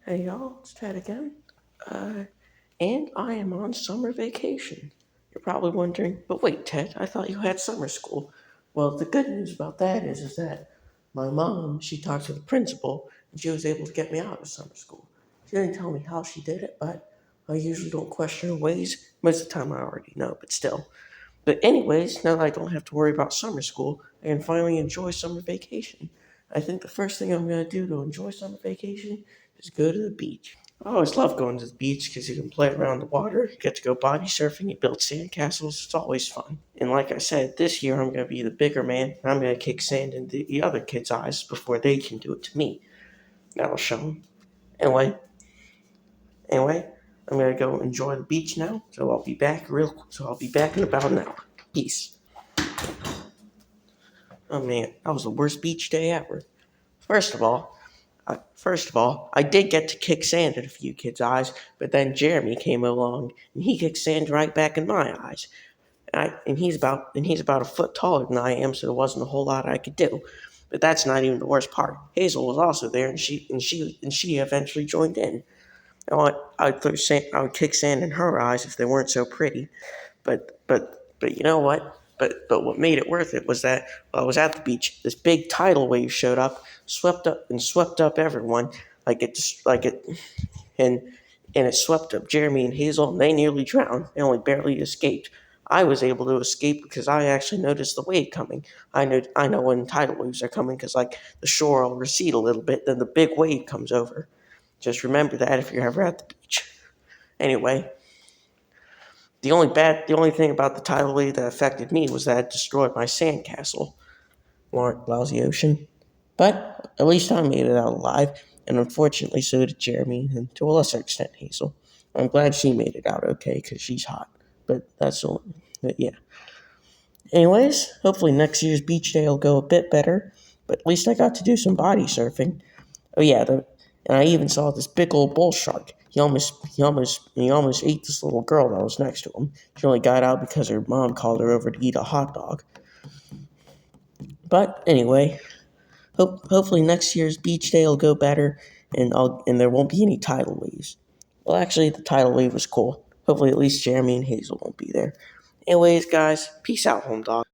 Hey y'all, it's Ted again. And I am on summer vacation. You're probably wondering, but wait, Ted, I thought you had summer school. Well, the good news about that is that my mom, she talked to the principal and she was able to get me out of summer school. She didn't tell me how she did it, but I usually don't question her ways. Most of the time I already know, but still. But anyways, now that I don't have to worry about summer school, I can finally enjoy summer vacation. I think the first thing I'm going to do to enjoy summer vacation is go to the beach. I always love going to the beach because you can play around the water, you get to go body surfing, you build sand castles. It's always fun. And like I said, this year I'm going to be the bigger man, and I'm going to kick sand into the other kids' eyes before they can do it to me. That'll show them. Anyway, anyway, I'm going to go enjoy the beach now. So I'll be back in about an hour. Peace. Oh man, that was the worst beach day ever. First of all, I did get to kick sand at a few kids' eyes, but then Jeremy came along and he kicked sand right back in my eyes. And he's about a foot taller than I am, so there wasn't a whole lot I could do. But that's not even the worst part. Hazel was also there, and she eventually joined in. I would kick sand in her eyes if they weren't so pretty. But you know what? But what made it worth it was that while I was at the beach, this big tidal wave showed up, swept up everyone like it and and it swept up Jeremy and Hazel, and they nearly drowned. They only barely escaped. I was able to escape because I actually noticed the wave coming. I know when tidal waves are coming because like the shore will recede a little bit, then the big wave comes over. Just remember that if you're ever at the beach. Anyway, the only thing about the tidal wave that affected me was that it destroyed my sandcastle. Lousy ocean. But at least I made it out alive, and unfortunately so did Jeremy, and to a lesser extent Hazel. I'm glad she made it out okay, because she's hot. But yeah. Anyways, hopefully next year's beach day will go a bit better, but at least I got to do some body surfing. Oh yeah, and I even saw this big old bull shark. He almost ate this little girl that was next to him. She only got out because her mom called her over to eat a hot dog. But anyway, hopefully next year's beach day will go better, and there won't be any tidal waves. Well, actually, the tidal wave was cool. Hopefully, at least Jeremy and Hazel won't be there. Anyways, guys, peace out, home dog.